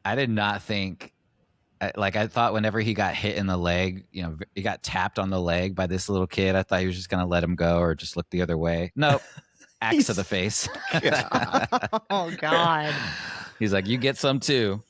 I did not think. I thought whenever he got hit in the leg, he got tapped on the leg by this little kid. I thought he was just gonna let him go or just look the other way. Nope, axe to the face. Oh God. He's like, you get some too.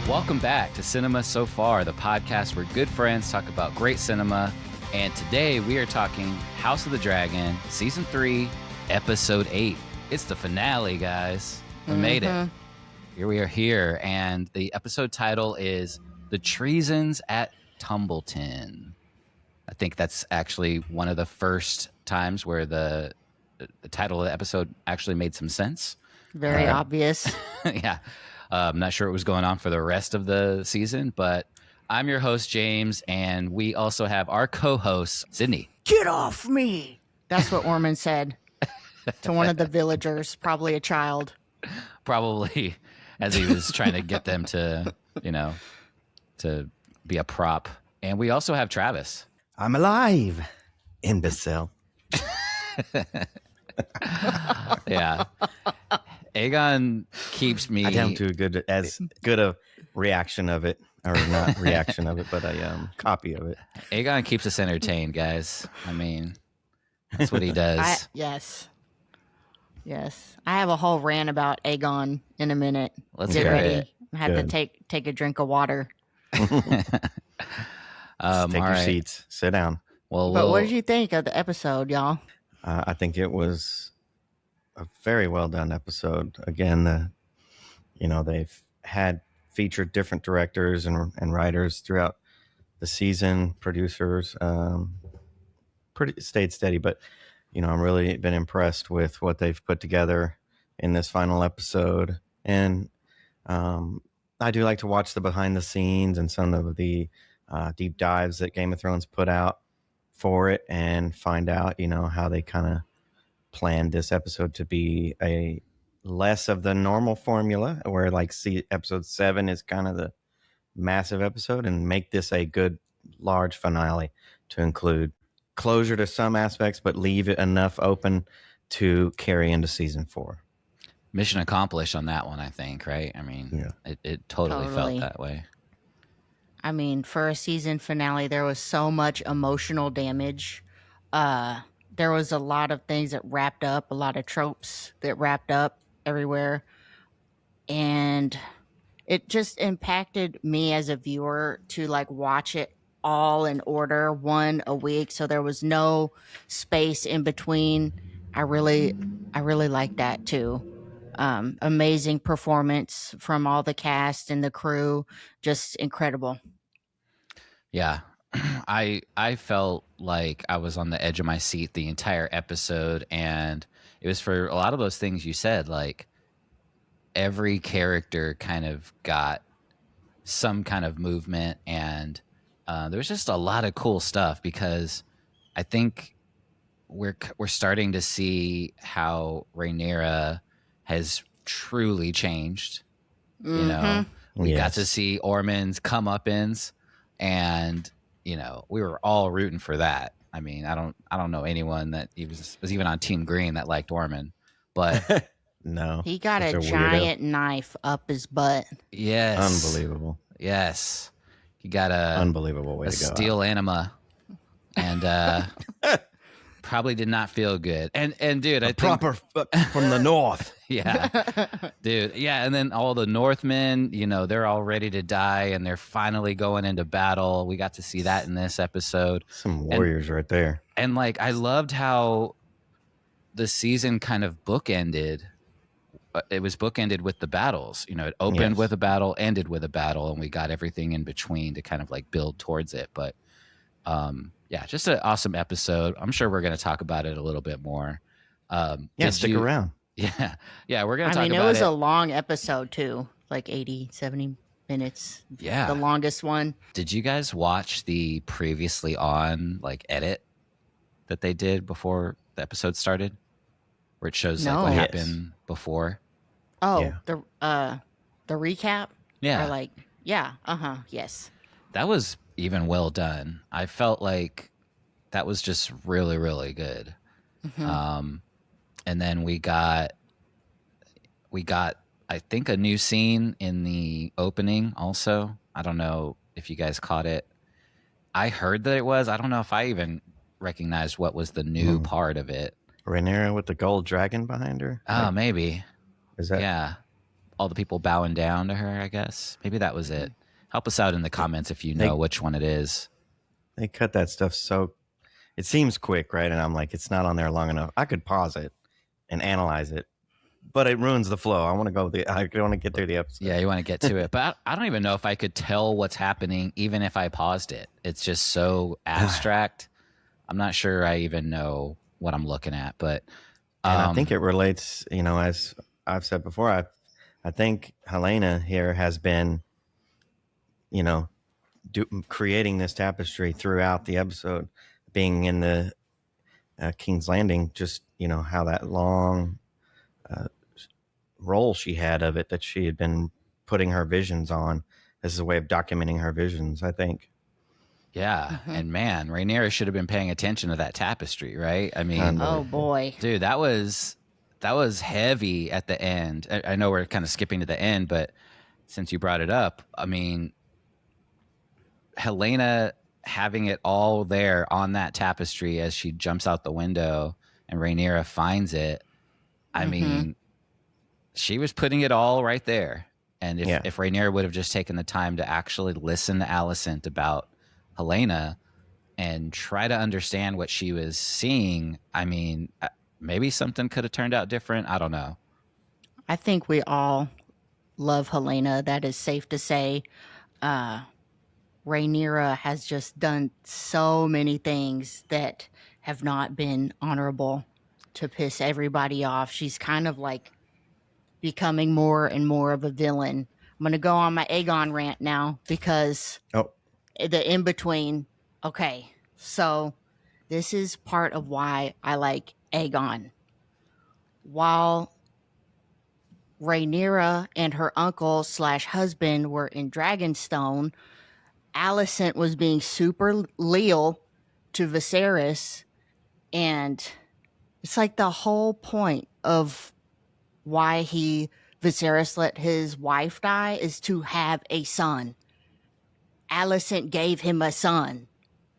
Welcome back to Cinema So Far, the podcast where good friends talk about great cinema. And today we are talking House of the Dragon, Season 3, Episode 8. It's the finale, guys. We made it. Here we are here. And the episode title is The Treasons at Tumbleton. I think that's actually one of the first times where the title of the episode actually made some sense. Very obvious. Yeah. I'm not sure what was going on for the rest of the season, but I'm your host, James, and we also have our co-host, Sydney. Get off me! That's what Ormond said to one of the villagers, probably a child. Probably as he was trying to get them to, to be a prop. And we also have Travis. I'm alive, imbecile. Yeah. Aegon keeps me... I don't do as good a reaction of it, or not reaction of it, but a copy of it. Aegon keeps us entertained, guys. I mean, that's what he does. Yes. I have a whole rant about Aegon in a minute. Let's get hear ready. it. I have to take a drink of water. Take your seats. Sit down. But what did you think of the episode, y'all? I think it was a very well done episode. Again, they've had featured different directors and writers throughout the season, producers, pretty stayed steady. But I'm really been impressed with what they've put together in this final episode. And I do like to watch the behind the scenes and some of the deep dives that Game of Thrones put out for it, and find out how they kind of planned this episode to be a less of the normal formula, where episode 7 is kind of the massive episode, and make this a good large finale to include closure to some aspects, but leave it enough open to carry into season 4. Mission accomplished on that one, I think, right? I mean, it totally felt that way. I mean, for a season finale, there was so much emotional damage. There was a lot of things that wrapped up, a lot of tropes that wrapped up everywhere. And it just impacted me as a viewer to watch it all in order, one a week. So there was no space in between. I really liked that too. Amazing performance from all the cast and the crew. Just incredible. Yeah. I felt like I was on the edge of my seat the entire episode, and it was for a lot of those things you said. Like, every character kind of got some kind of movement, and there was just a lot of cool stuff, because I think we're starting to see how Rhaenyra has truly changed. We got to see Ormond's comeuppance, and we were all rooting for that. I mean, I don't know anyone that was even on Team Green that liked Ormond, but no, he got a giant knife up his butt. Yes, unbelievable. Yes, he got a unbelievable way to go. Steel anima, and probably did not feel good. And dude, I think proper from the north. Yeah, dude. Yeah, and then all the Northmen, they're all ready to die, and they're finally going into battle. We got to see that in this episode. Some warriors right there. And I loved how the season kind of bookended. It was bookended with the battles. It opened with a battle, ended with a battle, and we got everything in between to kind of build towards it. But just an awesome episode. I'm sure we're going to talk about it a little bit more. Stick around. Yeah, we're going to talk about it. I mean, it was a long episode, too. 80, 70 minutes. Yeah. The longest one. Did you guys watch the previously on, edit that they did before the episode started? Where it shows, what happened before? Oh, yeah. The recap? Yeah. Or like, yeah, yes. That was even well done. I felt like that was just really, really good. Mm-hmm. And then we got I think a new scene in the opening also. I don't know if you guys caught it. I heard that it was. I don't know if I even recognized what was the new part of it. Rhaenyra with the gold dragon behind her. Oh, maybe. Is that? Yeah. All the people bowing down to her, I guess. Maybe that was it. Help us out in the comments if you know which one it is. They cut that stuff so it seems quick, right? And I'm like, it's not on there long enough. I could pause it and analyze it, but it ruins the flow. I want to get through the episode. Yeah, you want to get to it. But I don't even know if I could tell what's happening even if I paused it. It's just so abstract. I'm not sure I even know what I'm looking at. But and I think it relates, as I've said before, I think Helena here has been, creating this tapestry throughout the episode, being in the King's Landing, just, how that long role she had of it, that she had been putting her visions on. This is a way of documenting her visions, I think. Yeah. And man, Rhaenyra should have been paying attention to that tapestry, right? I mean, Oh boy. dude, that was heavy at the end. I know we're kind of skipping to the end, but since you brought it up, I mean, Helena having it all there on that tapestry as she jumps out the window and Rhaenyra finds it. I mean, she was putting it all right there. And if Rhaenyra would have just taken the time to actually listen to Alicent about Helena and try to understand what she was seeing, I mean, maybe something could have turned out different. I don't know. I think we all love Helena. That is safe to say. Rhaenyra has just done so many things that have not been honorable to piss everybody off. She's kind of like becoming more and more of a villain. I'm going to go on my Aegon rant now because the in-between. Okay, so this is part of why I like Aegon. While Rhaenyra and her uncle/husband were in Dragonstone, Alicent was being super loyal to Viserys, and it's like the whole point of why Viserys let his wife die is to have a son. Alicent gave him a son,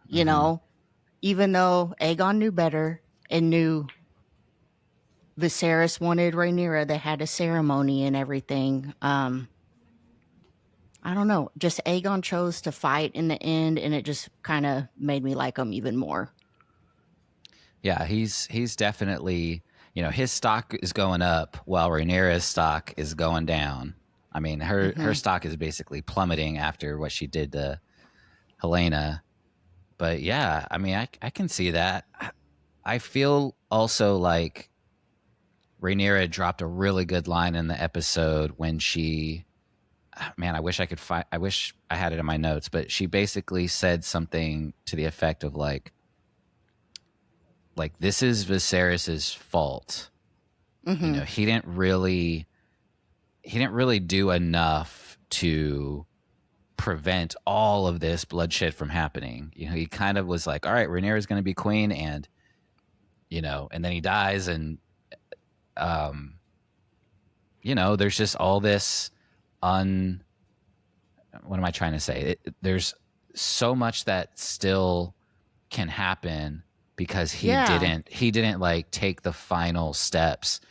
you know, even though Aegon knew better and knew Viserys wanted Rhaenyra. They had a ceremony and everything. I don't know. Just Aegon chose to fight in the end, and it just kind of made me like him even more. Yeah, he's definitely, his stock is going up while Rhaenyra's stock is going down. I mean, her stock is basically plummeting after what she did to Helena. But yeah, I mean, I can see that. I feel also like Rhaenyra dropped a really good line in the episode when she, man, I wish I had it in my notes, but she basically said something to the effect of like this is Viserys's fault. He didn't really do enough to prevent all of this bloodshed from happening. He kind of was like, all right, Rhaenyra is going to be queen, and and then he dies, and there's just all this what am I trying to say? There's so much that still can happen because he didn't like take the final steps.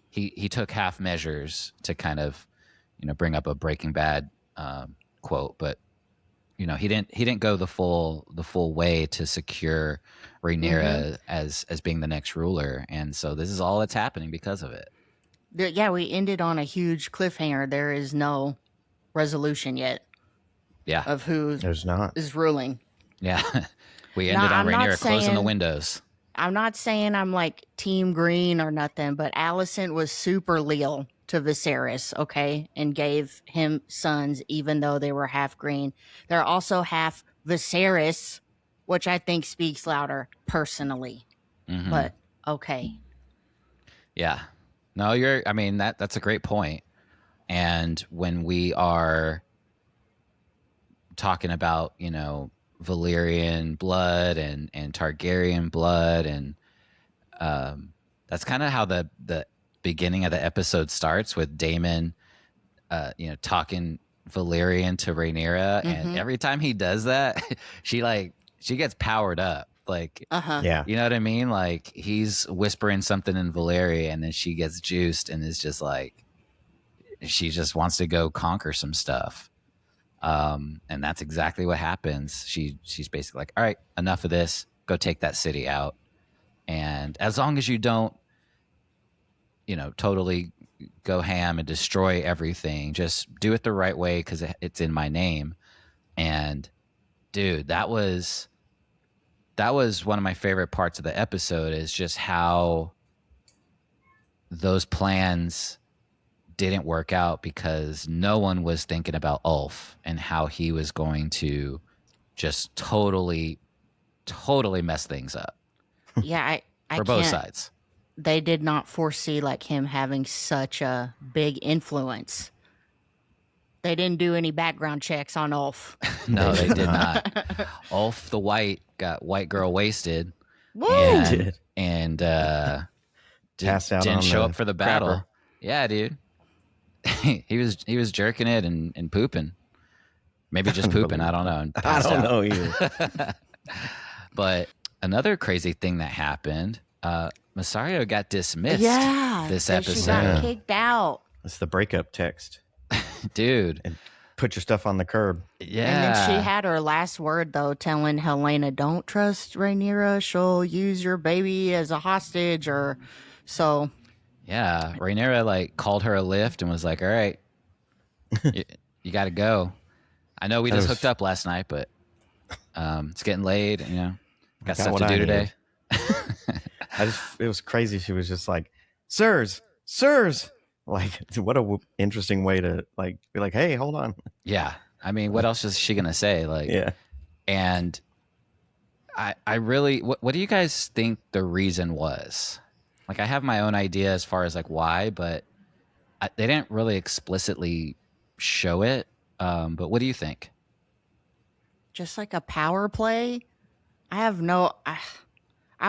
He took half measures to kind of, bring up a Breaking Bad quote, but he didn't go the full way to secure Rhaenyra as being the next ruler, and so this is all that's happening because of it. Yeah, we ended on a huge cliffhanger. There is no resolution yet. Yeah, of who is ruling. Yeah, we ended on Rhaenyra closing the windows. I'm not saying I'm like Team Green or nothing, but Alicent was super loyal to Viserys, okay, and gave him sons even though they were half green. They're also half Viserys, which I think speaks louder personally. But okay. Yeah. No, that's a great point. And when we are talking about, Valyrian blood and Targaryen blood, and that's kind of how the beginning of the episode starts, with Daemon talking Valyrian to Rhaenyra, and every time he does that, she gets powered up. Like, Yeah. you know what I mean? Like, he's whispering something in Valyrian, and then she gets juiced and is just like, she just wants to go conquer some stuff. And that's exactly what happens. She's basically like, all right, enough of this. Go take that city out. And as long as you don't, totally go ham and destroy everything, just do it the right way, because it's in my name. And dude, that was one of my favorite parts of the episode, is just how those plans didn't work out, because no one was thinking about Ulf and how he was going to just totally mess things up. Yeah, I for both can't. sides. They did not foresee like him having such a big influence. They didn't do any background checks on Ulf. No, they did not. Ulf the White got white girl wasted. Woo! And Passed out didn't on show the up for the battle. crapper. Yeah, dude. he was jerking it and pooping. Maybe just pooping. I don't know. And I passed don't out. know either. But another crazy thing that happened, Massario got dismissed this She episode. got kicked out. It's the breakup text. Dude. And put your stuff on the curb. Yeah. And then she had her last word, though, telling Helena, don't trust Rhaenyra. She'll use your baby as a hostage. Or so. Yeah. Rhaenyra called her a lift and was like, all right, you got to go. I know we just hooked up last night, but it's getting late. Got stuff to do today. It was crazy. She was just like, sirs. Like, what a interesting way to be like, hey, hold on. Yeah. I mean, what else is she going to say? Yeah. And I really, what do you guys think the reason was? I have my own idea as far as why, but they didn't really explicitly show it. But what do you think? Just like a power play? I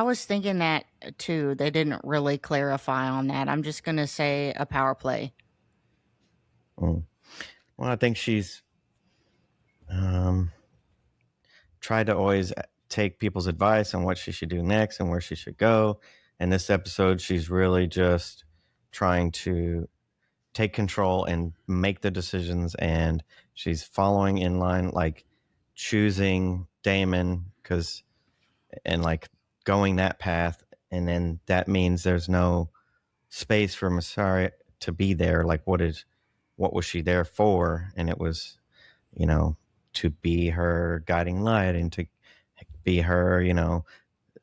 was thinking that too. They didn't really clarify on that. I'm just going to say a power play. Well, I think she's tried to always take people's advice on what she should do next and where she should go. And this episode, she's really just trying to take control and make the decisions. And she's following in line, choosing Daemon and going that path. And then that means there's no space for Massaria to be there. What was she there for? And it was, to be her guiding light and to be her,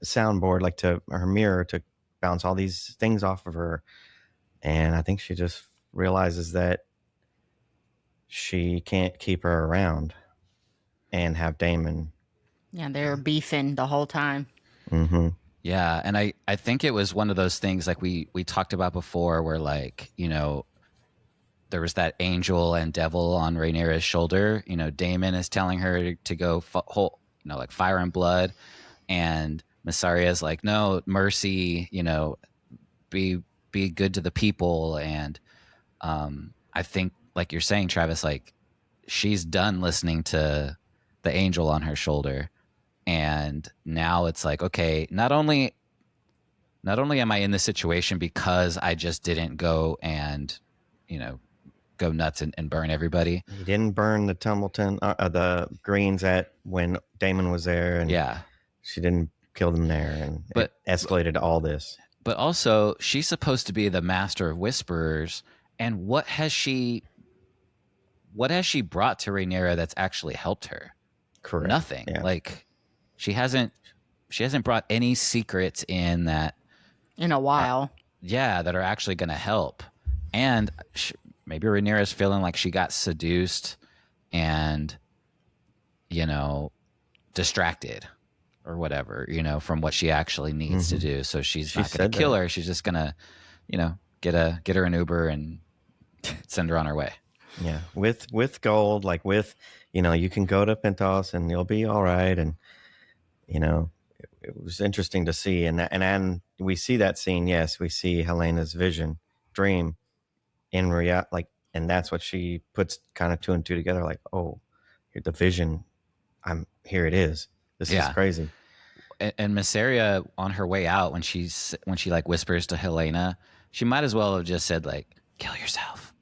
soundboard, to her mirror, to bounce all these things off of her. And I think she just realizes that she can't keep her around and have Daemon. Yeah, they're beefing the whole time. Mm-hmm. Yeah, and I think it was one of those things we talked about before, where there was that angel and devil on Rhaenyra's shoulder. Daemon is telling her to go fire and blood, and Massaria's like, no, mercy, be good to the people. And I think, like you're saying, Travis, she's done listening to the angel on her shoulder, and now it's okay, not only am I in this situation because I just didn't go and go nuts and burn everybody. He didn't burn the Tumbleton, the Greens when Daemon was there, and yeah, she didn't kill them there, and it escalated to all this. But also, she's supposed to be the master of whisperers, and what has she brought to Rhaenyra that's actually helped her? Correct. Nothing. Yeah. She hasn't brought any secrets in that in a while. That are actually going to help. And maybe Rhaenyra's feeling like she got seduced and distracted or whatever, from what she actually needs to do. So she's not going to kill her. She's just going to, get her an Uber and send her on her way. Yeah, with gold, like with, you can go to Pentos and you'll be all right. And it was interesting to see, and we see that scene. Yes, we see Helena's vision, dream, in reality, like, and that's what she puts kind of two and two together. Like, oh, the vision, here. It is. This is crazy. And Mysaria, on her way out, when she like whispers to Helena, she might as well have just said like, "Kill yourself."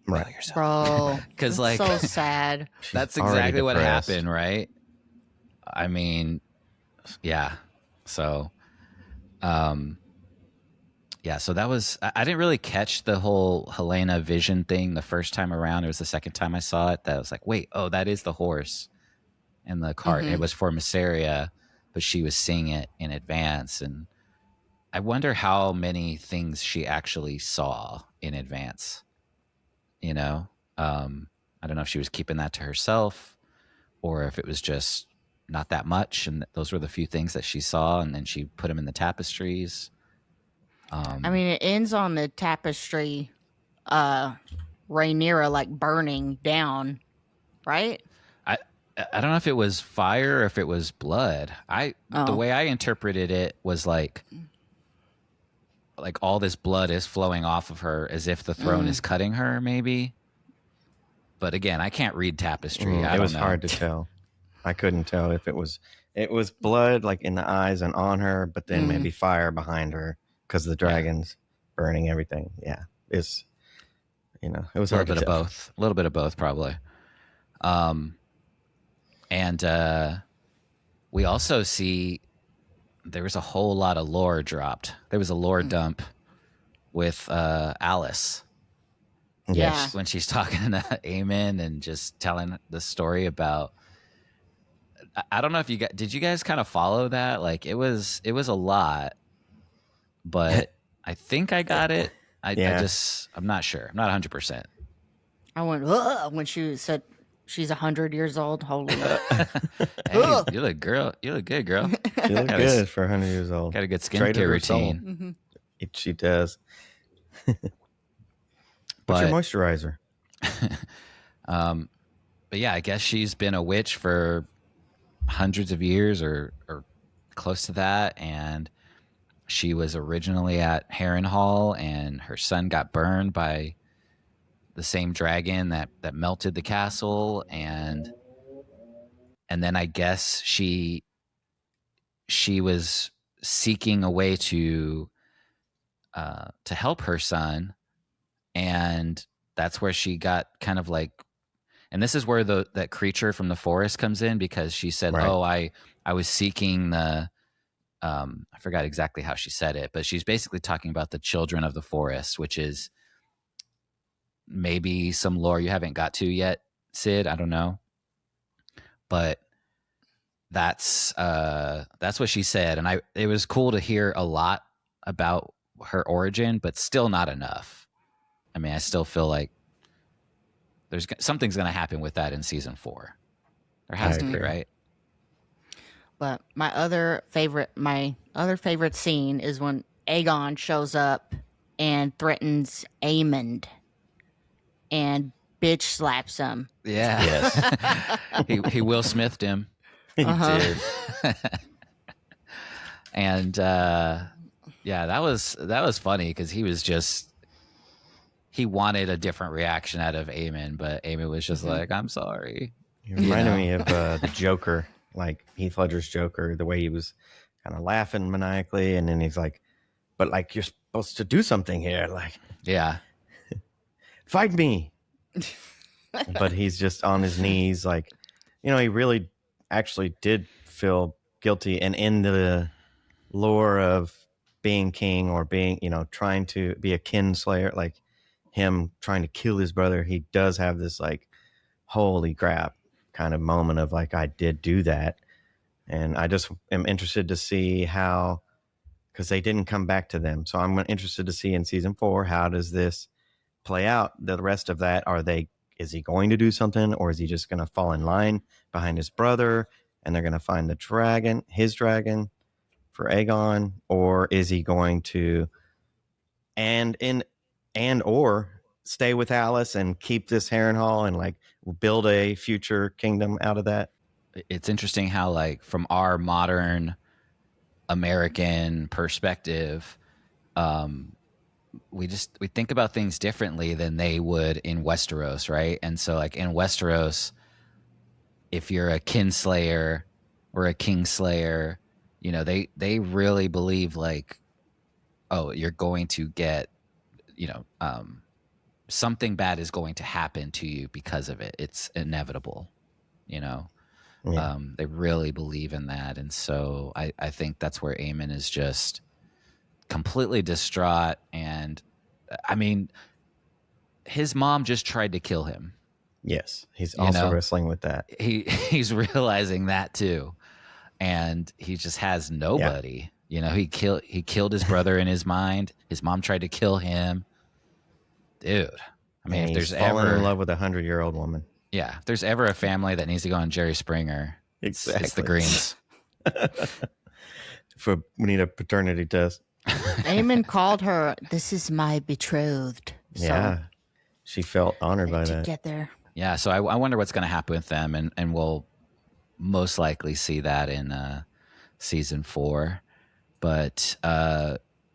Right. Kill yourself. Bro, Because like so sad. That's exactly what happened, right? I mean, yeah. So, yeah. So that was. I didn't really catch the whole Helena vision thing the first time around. It was the second time I saw it that I was like, wait, oh, that is the horse and the cart. Mm-hmm. It was for Mysaria, but she was seeing it in advance, and I wonder how many things she actually saw in advance. I don't know if she was keeping that to herself or if it was just not that much, and those were the few things that she saw, and then she put them in the tapestries. I mean, it ends on the tapestry, Rhaenyra like burning down, right? I don't know if it was fire or if it was blood. The way I interpreted it was like all this blood is flowing off of her as if the throne is cutting her, maybe. But again, I can't read tapestry. It was hard to tell. I couldn't tell if it was blood like in the eyes and on her, but then maybe fire behind her because the dragons burning everything. Yeah, it was hard to tell. A little bit of both, probably. And we also see there was a whole lot of lore dropped. There was a lore dump with Alice. Yes. When she's talking to Aemon and just telling the story about, I don't know if did you guys kind of follow that? Like it was a lot, but I think I got it. I'm not sure. I'm not 100%. I went, when she said she's 100 years old. Holy. Hey, you look good, girl. She looked good for 100 years old. Got a good skincare routine. She does. What's your moisturizer? But yeah, I guess she's been a witch for hundreds of years or close to that, and she was originally at Harrenhal, and her son got burned by the same dragon that melted the castle, and then I guess she was seeking a way to help her son. And that's where she got kind of like, and this is where that creature from the forest comes in, because she said, right. "Oh, I was seeking the," I forgot exactly how she said it, but she's basically talking about the children of the forest, which is maybe some lore you haven't got to yet, Sid. I don't know, but that's what she said, and it was cool to hear a lot about her origin, but still not enough. I mean, I still feel like something's going to happen with that in season 4. There has to be, right? But my other favorite scene is when Aegon shows up and threatens Aemond and bitch slaps him. Yeah. Yes. he Will Smithed him. He did. And that was funny because he wanted a different reaction out of Aemon, but Aemon was just like, "I'm sorry." He reminded me of the Joker, like Heath Ledger's Joker, the way he was kind of laughing maniacally, and then he's like, "But like, you're supposed to do something here, like, fight me." But he's just on his knees, like, he really actually did feel guilty, and in the lore of being king or being, trying to be a kinslayer, like him trying to kill his brother, he does have this like, holy crap kind of moment of like, I did do that. And I just am interested to see how, because they didn't come back to them. So I'm interested to see in season 4, how does this play out? The rest of that, is he going to do something, or is he just going to fall in line behind his brother and they're going to find his dragon for Aegon? Or is he going to, or stay with Alice and keep this Harrenhal and like build a future kingdom out of that? It's interesting how, like, from our modern American perspective, we think about things differently than they would in Westeros, right? And so, like, in Westeros, if you're a kinslayer or a kingslayer, you know, they really believe, like, oh, you're going to get, you know, something bad is going to happen to you because of it. It's inevitable, you know. Yeah. They really believe in that. And so I think that's where Aemon is just completely distraught. And I mean, his mom just tried to kill him. Yes, he's You also know? wrestling with that. He's realizing that too. And he just has nobody. You know, he killed his brother in his mind. His mom tried to kill him. Dude. I mean, And if he's there's fallen ever in love with a 100-year-old woman. Yeah, if there's ever a family that needs to go on Jerry Springer, it's the Greens. We need a paternity test. Aemon called her, "This is my betrothed." So Yeah, she felt honored by to that. get there. Yeah, so I wonder what's going to happen with them, and we'll most likely see that in season 4. But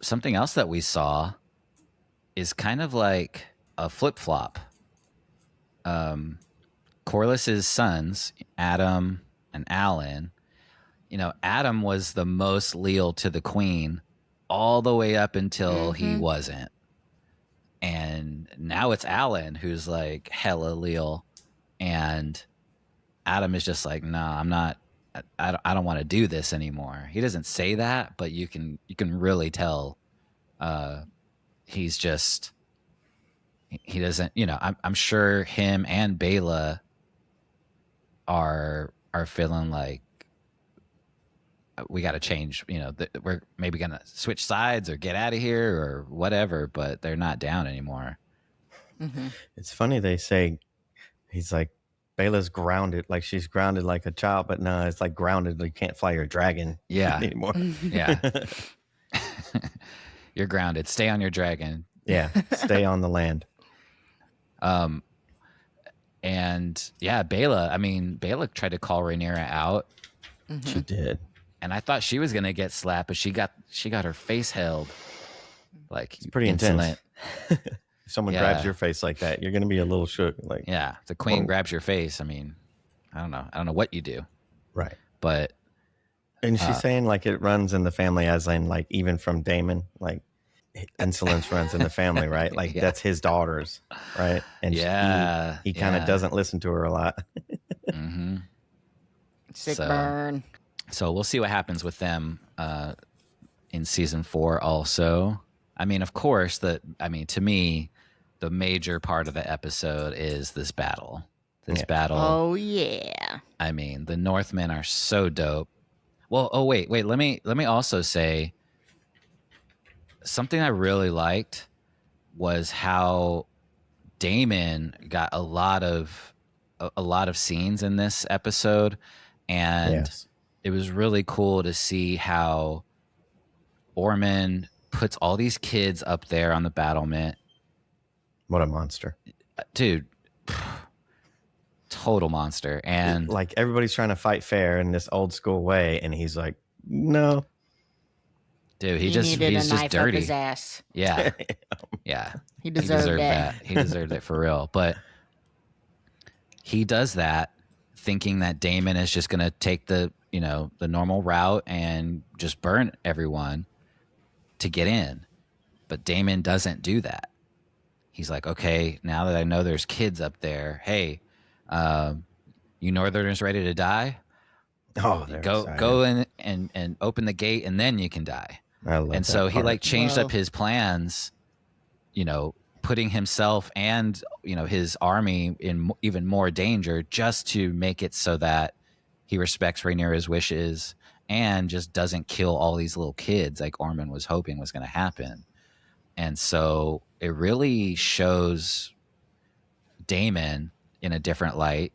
something else that we saw is kind of like a flip-flop. Corliss's sons, Adam and Alan, you know, Adam was the most leal to the queen all the way up until he wasn't. And now it's Alan who's like hella leal. And Adam is just like, no, I'm not, I don't want to do this anymore. He doesn't say that, but you can really tell he's just, he doesn't, you know, I'm sure him and Bela are feeling like we got to change, you know, we're maybe going to switch sides or get out of here or whatever, but they're not down anymore. It's funny they say he's like, Bela's grounded, like she's grounded like a child, but no, it's like grounded, you can't fly your dragon anymore. Yeah. You're grounded. Stay on your dragon. Yeah, stay on the land. And yeah, Bela tried to call Rhaenyra out. She did. And I thought she was gonna get slapped, but she got her face held. Like, it's pretty insolent. intense. If someone grabs your face like that, you're gonna be a little shook. Like, yeah, the queen grabs your face. I mean, I don't know what you do. Right. But and she's saying like it runs in the family, as in like even from Daemon, like insolence runs in the family, right? Like that's his daughters, right? And he kind of doesn't listen to her a lot. Sick burn. So we'll see what happens with them in season 4 also. I mean, of course, to me, the major part of the episode is this battle. Battle. Oh, yeah. I mean, the Northmen are so dope. Well, wait. Let me also say something I really liked was how Daemon got a lot of scenes in this episode, and it was really cool to see how Ormond puts all these kids up there on the battlement. What a monster. Dude, total monster. And like everybody's trying to fight fair in this old school way, and he's like, no. Dude, he's just dirty. Up his ass. Yeah. Yeah. He deserved that. He deserved it for real. But he does that thinking that Daemon is just going to take the normal route and just burn everyone to get in. But Daemon doesn't do that. He's like, okay, now that I know there's kids up there, hey, you Northerners ready to die? Oh, go in and open the gate, and then you can die. And so he like changed up his plans, putting himself and his army in even more danger just to make it so that he respects Rhaenyra's wishes and just doesn't kill all these little kids like Ormond was hoping was going to happen. And so it really shows Daemon in a different light,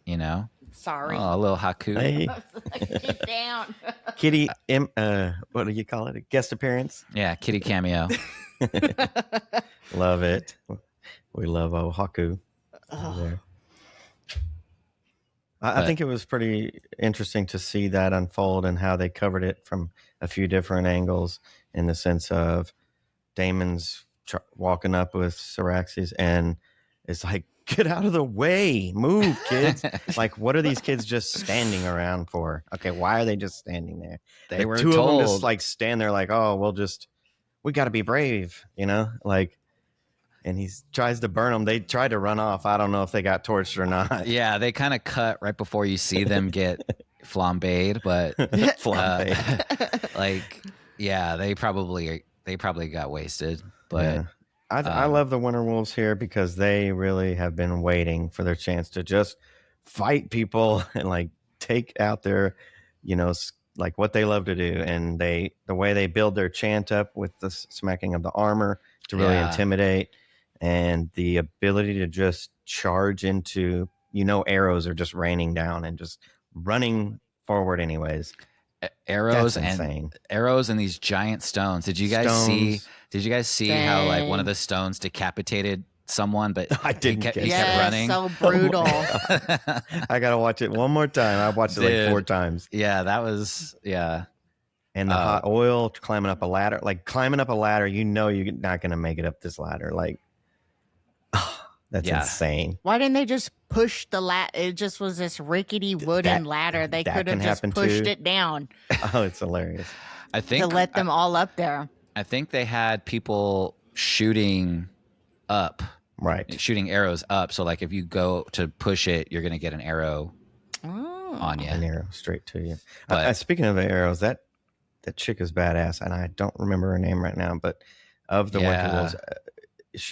Sorry. Oh, a little haku. Hey. Get down. Kitty, what do you call it? A guest appearance? Yeah, kitty cameo. Love it. We love Ohaku over there. I think it was pretty interesting to see that unfold and how they covered it from a few different angles, in the sense of Damon's walking up with Syraxes and it's like, get out of the way, move, kids. Like, what are these kids just standing around for? Okay, why are they just standing there? They were two told. of them just like stand there like, oh, we got to be brave, like. And he tries to burn them. They tried to run off. I don't know if they got torched or not. Yeah, they kind of cut right before you see them get flambéed, but like, yeah, they probably got wasted. But yeah. I love the Winter Wolves here because they really have been waiting for their chance to just fight people and like take out their, like what they love to do. And the way they build their chant up with the smacking of the armor to really intimidate, and the ability to just charge into, arrows are just raining down and just running forward anyways. Arrows and these giant stones. Did you guys see Dang. how like one of the stones decapitated someone, but I didn't he kept running? So brutal. I gotta watch it one more time. I watched it like 4 times. Yeah, that was And the hot oil, climbing up a ladder, you're not gonna make it up this ladder. Like, that's insane. Why didn't they just push the ladder? It just was this rickety wooden ladder. They could have just pushed it down. Oh, it's hilarious. I think to let them all up there. I think they had people shooting up, right? Shooting arrows up. So like if you go to push it, you're gonna get an arrow on you. An arrow straight to you. But speaking of arrows, that chick is badass, and I don't remember her name right now. But of the Winter Wolves,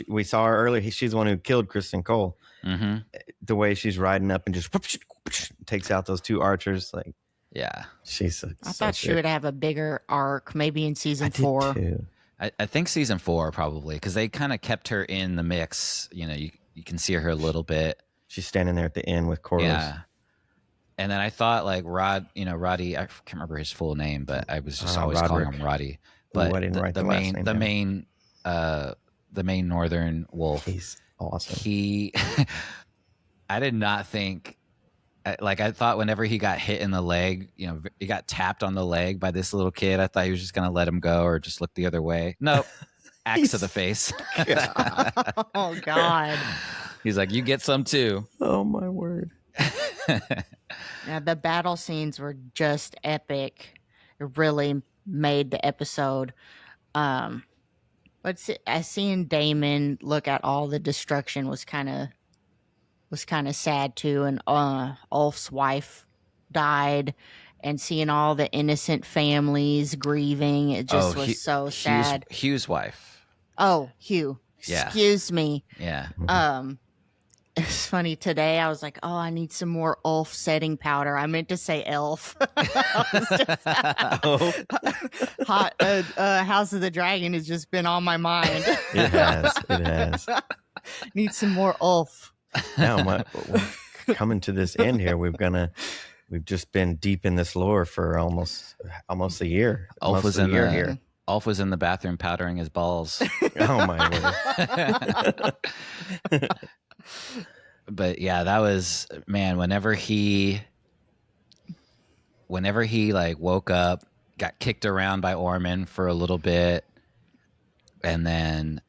we saw her earlier. She's the one who killed Kristen Cole. Mm-hmm. The way she's riding up and just takes out those 2 archers, like. Yeah, she's. I thought she would have a bigger arc, maybe in season 4. Too. I think season 4 probably, because they kind of kept her in the mix. You can see her a little bit. She's standing there at the end with Corlys. Yeah, and then I thought like Roddy. I can't remember his full name, but I was just always Roderick. calling him Roddy. But the main Northern Wolf. He's awesome. I did not think. I thought whenever he got hit in the leg, he got tapped on the leg by this little kid. I thought he was just going to let him go or just look the other way. Nope. Axe to the face. Oh, God. He's like, you get some too. Oh, my word. Yeah, the battle scenes were just epic. It really made the episode. But seeing Daemon look at all the destruction was kind of sad too, and Ulf's wife died, and seeing all the innocent families grieving, it just was so sad. Hugh's wife. Oh, Hugh. Yeah. Excuse me. Yeah. It's funny today. I was like, "Oh, I need some more Ulf setting powder." I meant to say elf. House of the Dragon has just been on my mind. It has. Need some more Ulf. Now, we're coming to this end here. We've just been deep in this lore for almost a year. Ulf was in the bathroom powdering his balls. Oh my word. But yeah, that was, man, whenever he like woke up, got kicked around by Ormond for a little bit, and then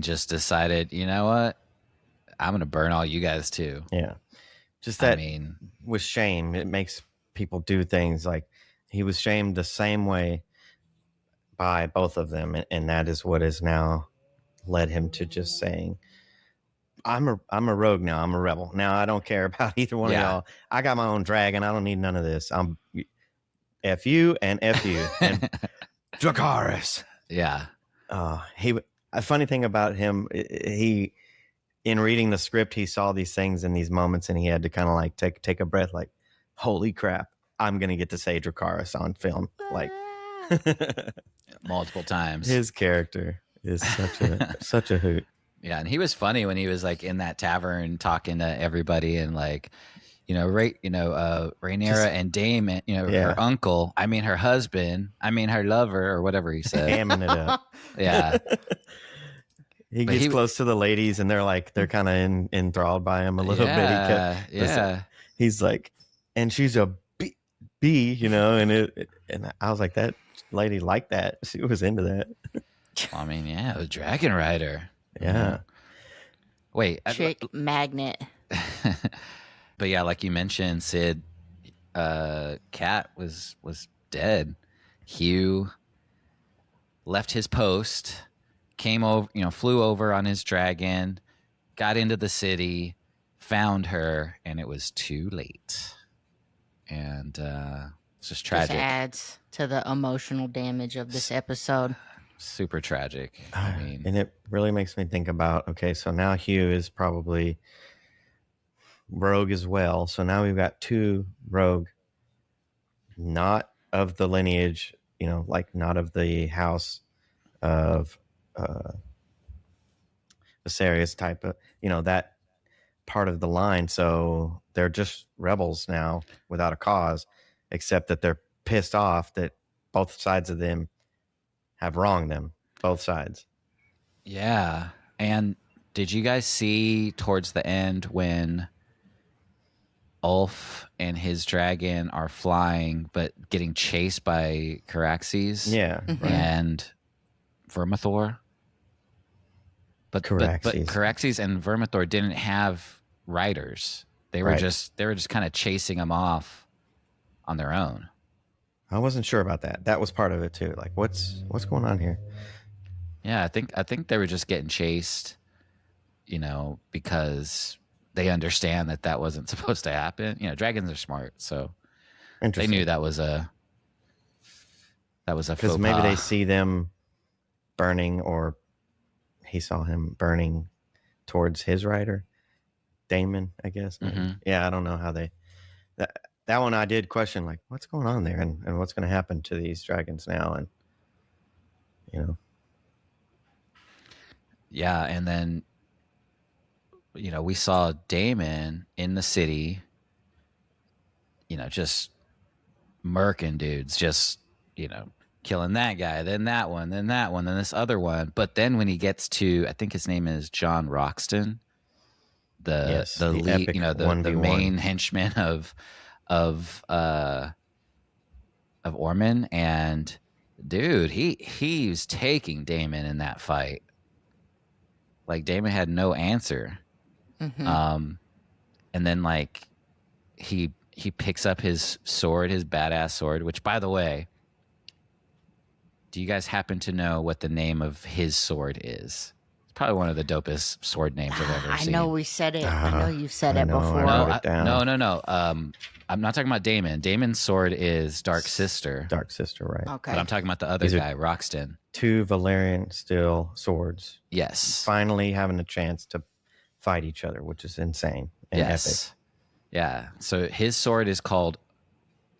just decided, you know what? I'm going to burn all you guys too. Yeah. Just that, with shame, it makes people do things. Like, he was shamed the same way by both of them. And that is what has now led him to just saying, I'm a rogue now. I'm a rebel. Now I don't care about either one of y'all. I got my own dragon. I don't need none of this. I'm F you and F you. And Dracarys. Yeah. A funny thing about him, in reading the script, he saw these things in these moments, and he had to kind of like take a breath, like, holy crap, I'm going to get to say Dracarys on film. Like, multiple times. His character is such a hoot. Yeah, and he was funny when he was like in that tavern talking to everybody, and like, Rhaenyra and Daemon, her uncle, her husband, her lover, or whatever he said. Hamming it up. Yeah. he But gets close to the ladies, and they're kind of enthralled by him a little bit. Yeah. He's like, and she's a bee, you know, and I was like, that lady liked that. She was into that. I mean, yeah, the Dragon Rider. Yeah. Wait. Chick magnet. But yeah, like you mentioned, Sid, Cat was dead. Hugh left his post, came over, flew over on his dragon, got into the city, found her, and it was too late. And it's just tragic. Just adds to the emotional damage of this episode. Super tragic. I mean, and it really makes me think about, okay, so now Hugh is probably rogue as well. So now we've got 2 rogue, not of the lineage, like not of the house of Viserys type of, that part of the line. So they're just rebels now without a cause, except that they're pissed off that both sides of them have wronged them, both sides. Yeah. And did you guys see towards the end when Ulf and his dragon are flying but getting chased by Caraxes? Yeah. Right. And Vermithor? But Caraxes and Vermithor didn't have riders. They were just kind of chasing them off on their own. I wasn't sure about that. That was part of it too. Like, what's going on here? Yeah, I think they were just getting chased, because they understand that wasn't supposed to happen. Dragons are smart, so they knew that was a faux pas. Because maybe they see them burning, or he saw him burning towards his rider, Damon, I guess. Mm-hmm. Yeah, I don't know how they... That one I did question, like, what's going on there, and what's going to happen to these dragons now, and Yeah, and then we saw Damon in the city, just murking dudes, just killing that guy, then that one, then this other one. But then when he gets to, I think his name is John Roxton, the lead, the main henchman of Ormond, and dude, he's taking Damon in that fight. Like, Damon had no answer. Mm-hmm. And then like he picks up his sword, his badass sword, which, by the way, do you guys happen to know what the name of his sword is? It's probably one of the dopest sword names I've ever seen. I know we said it. I know you said it before. No. I'm not talking about Damon. Damon's sword is Dark Sister. Dark Sister, right? Okay. But I'm talking about the other guy, Roxton. 2 Valyrian steel swords. Yes. Finally having a chance to fight each other, which is insane and epic. Yeah. So his sword is called...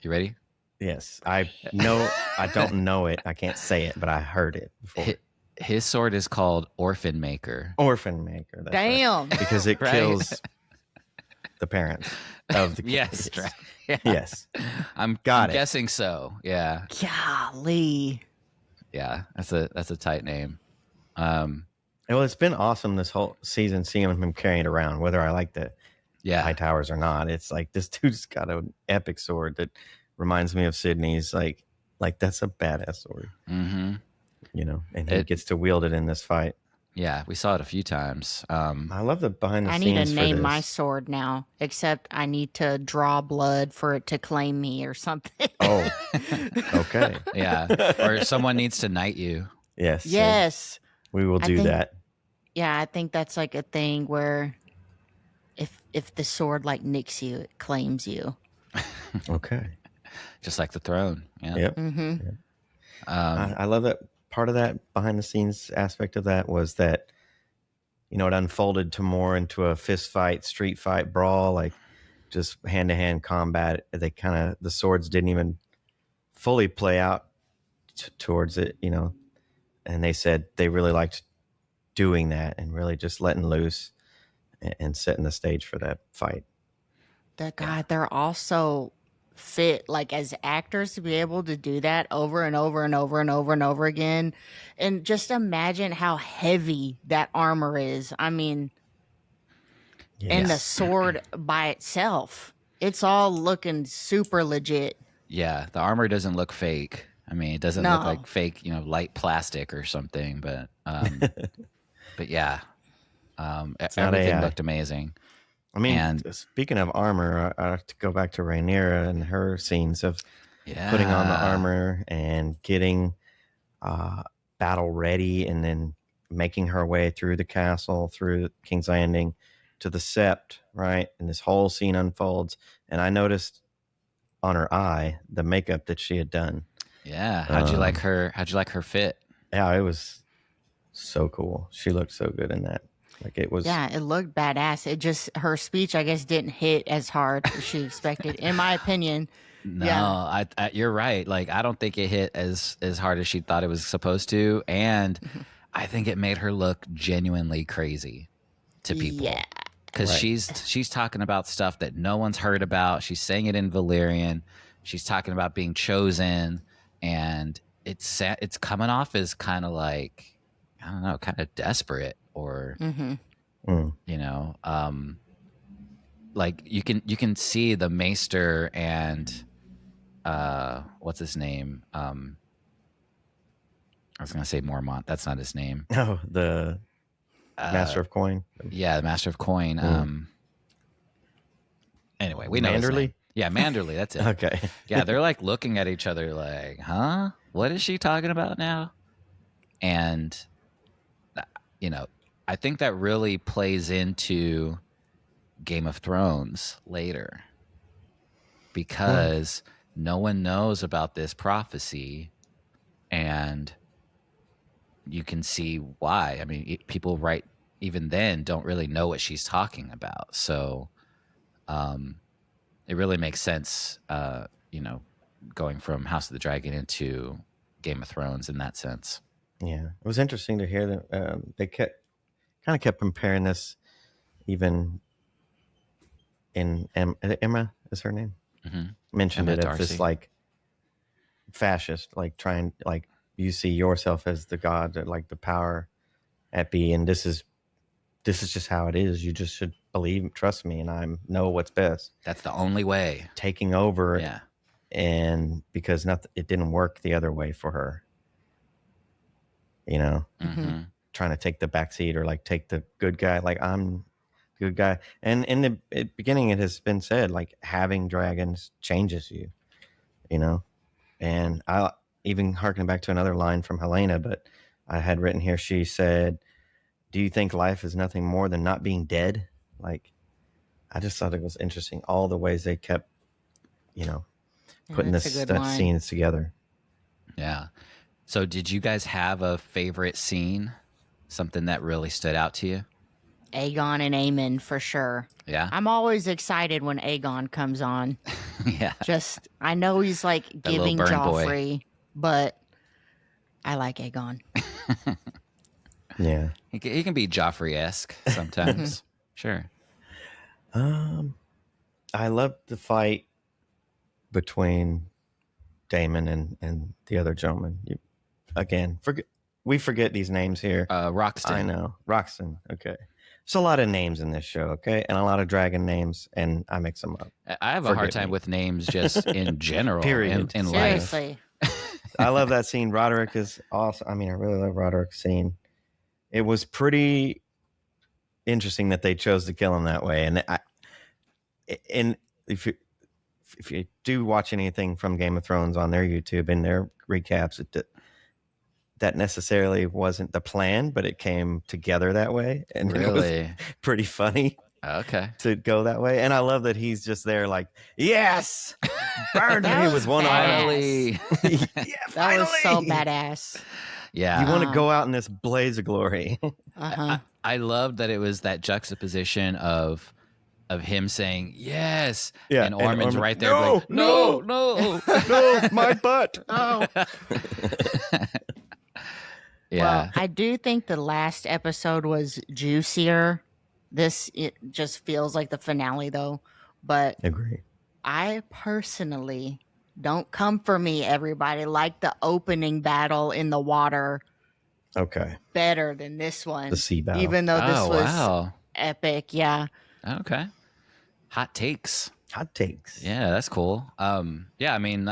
You ready? Yes. I know. I don't know it. I can't say it, but I heard it before. His sword is called Orphan Maker. Orphan Maker. That's Damn. right. Because it kills the parents of the kids. Yes. Right. Yeah. Yes. I'm guessing so. Yeah. Golly. Yeah. That's a tight name. Well, it's been awesome this whole season seeing him carrying it around, whether I like the high towers or not. It's like, this dude's got an epic sword that reminds me of Sydney's. Like that's a badass sword. Mm-hmm. And he gets to wield it in this fight. Yeah, we saw it a few times. I love the behind the scenes. I need to name my sword now, except I need to draw blood for it to claim me or something. Oh, okay. Yeah, or someone needs to knight you. Yes. Yes. We will do that. Yeah, I think that's like a thing where if the sword like nicks you, it claims you. Okay. Just like the throne. Yeah. Yep. Mm-hmm. Yep. I love that. Part of that behind the scenes aspect of that was that, it unfolded to more into a fist fight, street fight, brawl, like just hand to hand combat. The swords didn't even fully play out towards it, and they said they really liked doing that and really just letting loose and setting the stage for that fight. They're also fit, like, as actors, to be able to do that over and over and over and over and over again. And just imagine how heavy that armor is. I mean, and the Yes. sword by itself, it's all looking super legit. Yeah, the armor doesn't look fake. I mean, it doesn't look No. like fake, light plastic or something. But yeah, not everything AI. looked amazing. I mean, And speaking of armor, I have to go back to Rhaenyra and her scenes of yeah, putting on the armor and getting battle ready, and then making her way through the castle, through King's Landing to the Sept, right? And this whole scene unfolds. And I noticed on her eye the makeup that she had done. Yeah, how'd you like her? How'd you like her fit? Yeah, it was so cool. She looked so good in that. Like, it was. Yeah, it looked badass. It just, her speech, I guess, didn't hit as hard as she expected, in my opinion. No, Yeah. you're right. Like, I don't think it hit as hard as she thought it was supposed to, and I think it made her look genuinely crazy to people. Yeah. Because Right. she's talking about stuff that no one's heard about. She's saying it in Valyrian. She's talking about being chosen, and it's coming off as kind of like, I don't know, kind of desperate, or Mm. like you can see the Maester and what's his name? I was gonna say Mormont. That's not his name. Oh, the Master of Coin. Yeah, the Master of Coin. Anyway, we know his Manderley? name. Yeah, Manderley. That's it. Okay. Yeah, they're like looking at each other like, huh? What is she talking about now? And, I think that really plays into Game of Thrones later, because no one knows about this prophecy, and you can see why. I mean, people right even then don't really know what she's talking about. So it really makes sense, going from House of the Dragon into Game of Thrones in that sense. Yeah, it was interesting to hear that they kept comparing this, even in Emma is her name, mentioned Emma it as this Darcy. like fascist, like trying, like, you see yourself as the god, like the power at be, and this is just how it is. You just should believe, trust me, and I know what's best. That's the only way. Taking over, Yeah. and because it didn't work the other way for her, trying to take the back seat, or like take the good guy, like, I'm good guy. And in the beginning, it has been said, like, having dragons changes you, and I even harken back to another line from Helena, but I had written here, she said, do you think life is nothing more than not being dead? Like, I just thought it was interesting, all the ways they kept, putting that's a good line. scenes together. Yeah. So did you guys have a favorite scene? Something that really stood out to you? Aegon and Aemon, for sure. Yeah. I'm always excited when Aegon comes on. Yeah. Just, I know he's like That little giving burn boy. Joffrey, but I like Aegon. Yeah. He can be Joffrey-esque sometimes. Sure. I loved the fight between Daemon and the other gentleman. We forget these names here. Roxton. I know. Roxton. Okay. There's a lot of names in this show, okay? And a lot of dragon names, and I mix them up. I have a hard time with names just in general. Period. In life. Seriously. I love that scene. Roderick is awesome. I mean, I really love Roderick's scene. It was pretty interesting that they chose to kill him that way. And if you do watch anything from Game of Thrones on their YouTube and their recaps, that necessarily wasn't the plan, but it came together that way. And Really? it was pretty funny. Okay. To go that way. And I love that he's just there like, yes, burned me with one arm. Finally. Yeah, That was so finally. badass. Yeah. You want to go out in this blaze of glory. I loved that it was that juxtaposition of him saying yes, Yeah, and and Armin's Armin, right there, "No, like, no, no. No, my butt. Oh. Yeah. Well, I do think the last episode was juicier. It just feels like the finale, though. But Agree. I personally don't come for me, everybody, like the opening battle in the water Okay. better than this one. The sea battle. Even though this Oh, was wow. epic, yeah. Okay. Hot takes. Hot takes. Yeah, that's cool. Yeah, I mean,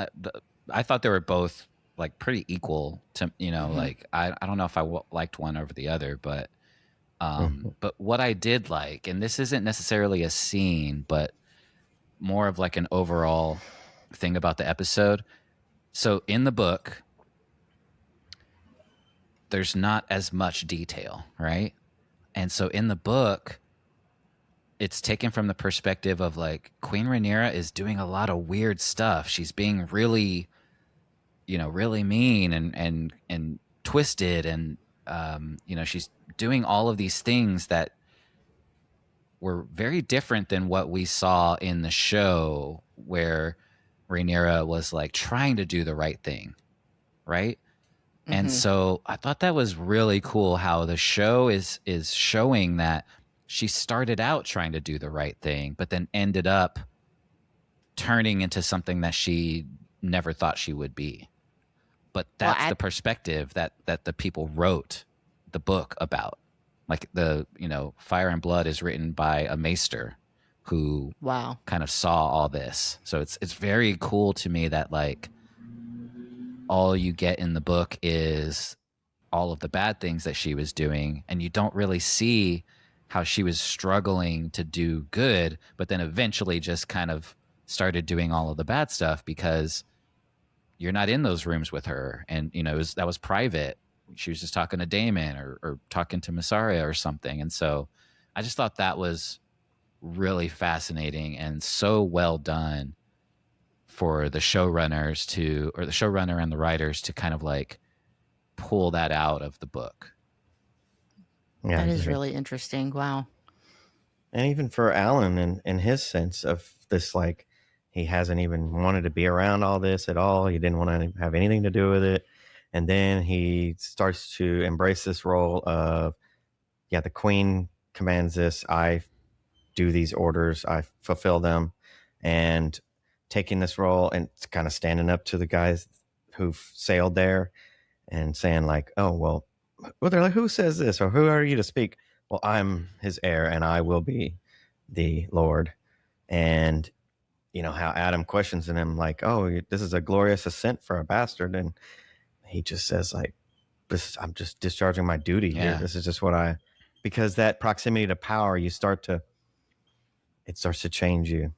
I thought they were both like pretty equal to, like I don't know if I liked one over the other, but but what I did like, and this isn't necessarily a scene, but more of like an overall thing about the episode. So in the book, there's not as much detail, right? And so in the book, it's taken from the perspective of like Queen Rhaenyra is doing a lot of weird stuff. She's being really, really mean and twisted, and she's doing all of these things that were very different than what we saw in the show, where Rhaenyra was like trying to do the right thing, right? And so I thought that was really cool how the show is showing that she started out trying to do the right thing, but then ended up turning into something that she never thought she would be. But that's the perspective that the people wrote the book about. Like the, Fire and Blood is written by a maester who kind of saw all this. So it's very cool to me that like all you get in the book is all of the bad things that she was doing, and you don't really see how she was struggling to do good, but then eventually just kind of started doing all of the bad stuff because you're not in those rooms with her. And, that was private. She was just talking to Damon or talking to Massaria or something. And so I just thought that was really fascinating and so well done for the showrunners or the showrunner and the writers to kind of like pull that out of the book. Yeah, that is really interesting. Wow. And even for Alan and his sense of this, like, he hasn't even wanted to be around all this at all. He didn't want to have anything to do with it. And then he starts to embrace this role of, the queen commands this. I do these orders. I fulfill them. And taking this role and kind of standing up to the guys who've sailed there and saying like, oh, well, they're like, who says this or who are you to speak? Well, I'm his heir and I will be the Lord. And how Adam questions him like, oh, this is a glorious ascent for a bastard. And he just says like, I'm just discharging my duty here. This is just because that proximity to power, it starts to change you,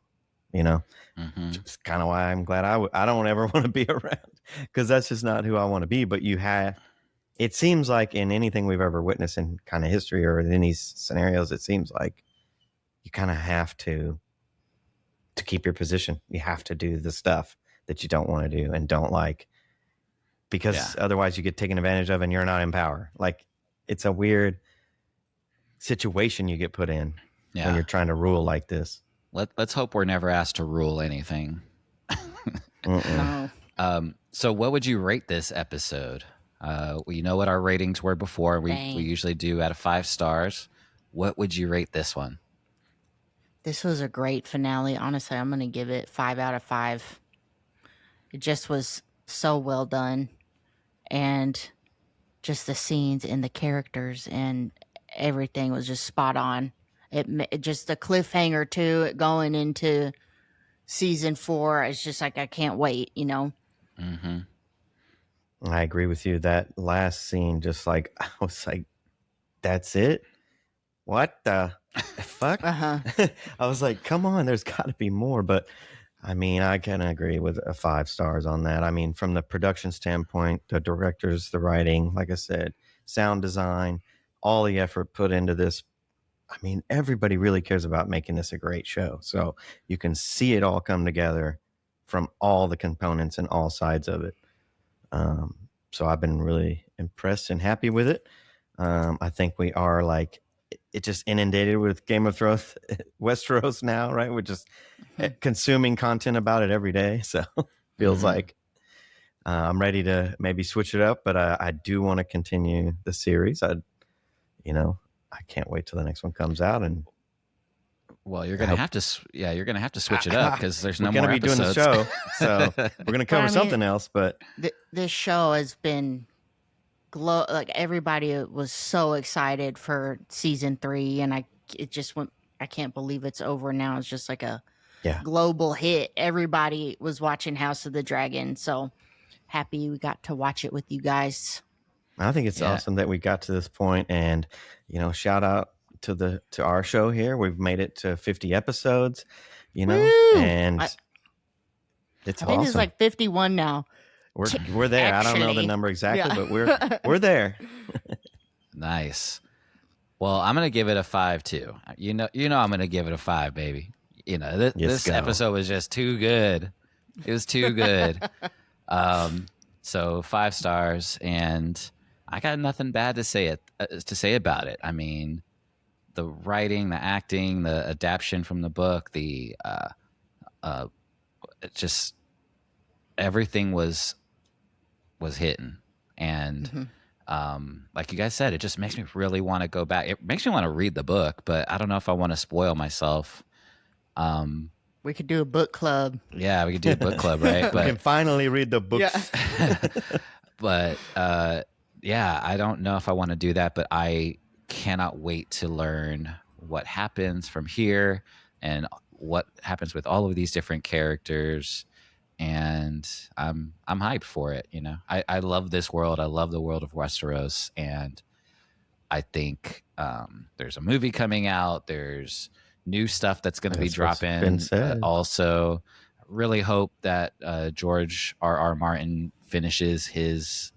It's kind of why I'm glad I don't ever want to be around, because that's just not who I want to be. But it seems like in anything we've ever witnessed in kind of history or in these scenarios, it seems like you kind of have to keep your position. You have to do the stuff that you don't want to do and don't like, because otherwise you get taken advantage of and you're not in power. Like, it's a weird situation you get put in when you're trying to rule like this. Let's hope we're never asked to rule anything. No. So what would you rate this episode? You know what our ratings were before. We usually do out of 5 stars. What would you rate this one? This was a great finale. Honestly, I'm going to give it 5 out of 5. It just was so well done. And just the scenes and the characters and everything was just spot on. It just the cliffhanger too, going into season 4. It's just like, I can't wait, I agree with you. That last scene, just like, I was like, that's it? What the fuck? I was like, come on, there's got to be more. But I mean, I can agree with 5 stars on that. I mean, from the production standpoint, the directors, the writing, like I said, sound design, all the effort put into this. I mean, everybody really cares about making this a great show. So you can see it all come together from all the components and all sides of it. So I've been really impressed and happy with it. I think we are like, it just inundated with Game of Thrones, Westeros now, right? We're just consuming content about it every day. So feels like I'm ready to maybe switch it up, but I do want to continue the series. I can't wait till the next one comes out. And Well, you're gonna have to. You're gonna have to switch it up because there's no we're more gonna be episodes. doing the show, so we're gonna cover something else. But this show has been like everybody was so excited for season 3, and it just went. I can't believe it's over now. It's just like a global hit. Everybody was watching House of the Dragon, so happy we got to watch it with you guys. I think it's awesome that we got to this point, and shout out to our show here. We've made it to 50 episodes, Woo! And it's I think it's like 51 now. We're there. Actually, I don't know the number exactly, but we're there. Nice. Well, I'm gonna give it a 5 too. You know, I'm gonna give it a 5, baby. This episode was just too good. It was too good. So 5 stars, and I got nothing bad to say about it. I mean, the writing, the acting, the adaptation from the book, just everything was hitting, and like you guys said, it just makes me really want to go back. It makes me want to read the book, but I don't know if I want to spoil myself. We could do a book club. Yeah, we could do a book club, right? But we can finally read the books. Yeah. But I don't know if I want to do that, but I cannot wait to learn what happens from here and what happens with all of these different characters. And I'm hyped for it. I love this world. I love the world of Westeros, and I think there's a movie coming out. There's new stuff that's going to be dropping. Also, really hope that George R.R. Martin finishes his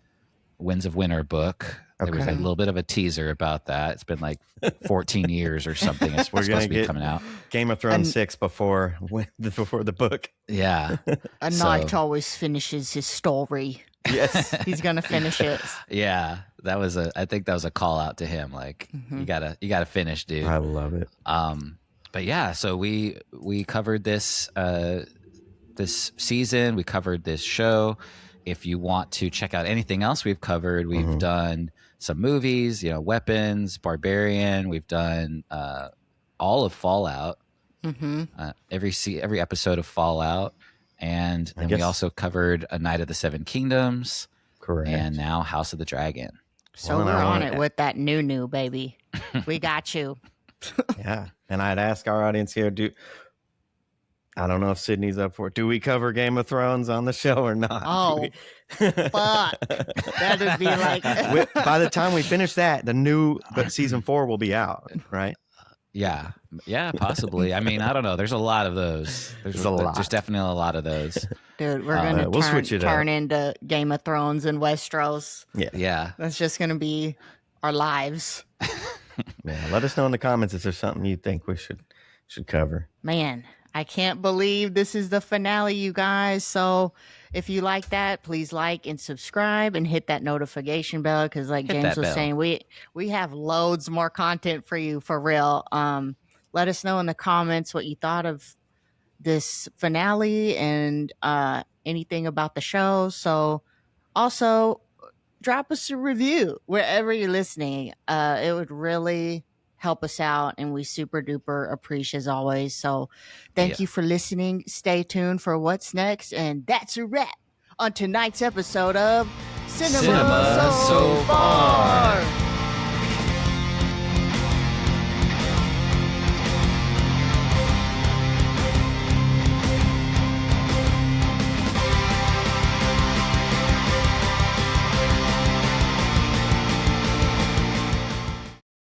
Winds of Winter book. Okay. There was a little bit of a teaser about that. It's been like 14 years or something. It's supposed to be coming out. Game of Thrones 6 before the book. Yeah. A knight always finishes his story. Yes. He's going to finish it. Yeah. I think that was a call out to him. Like, you gotta finish, dude. I love it. But yeah, so we covered this season. We covered this show. If you want to check out anything else we've covered, we've done some movies, Weapons, Barbarian. We've done all of Fallout, every episode of Fallout, and we also covered A Night of the Seven Kingdoms. Correct. And now House of the Dragon. So we're on it with that new baby. We got you. Yeah, and I'd ask our audience here, I don't know if Sydney's up for it. Do we cover Game of Thrones on the show or not? Oh, fuck. That would be like... By the time we finish that, but season 4 will be out, right? Yeah, possibly. I mean, I don't know. There's a lot of those. There's definitely a lot of those. Dude, we're going to turn into Game of Thrones and Westeros. Yeah. That's just going to be our lives. Yeah, let us know in the comments if there's something you think we should cover. Man, I can't believe this is the finale, you guys. So if you like that, please like and subscribe and hit that notification bell, because like James was saying, we have loads more content for you, for real. Let us know in the comments what you thought of this finale and anything about the show. So also drop us a review wherever you're listening. It would really help us out, and we super duper appreciate as always. So thank you for listening. Stay tuned for what's next, and that's a wrap on tonight's episode of Cinema So Far.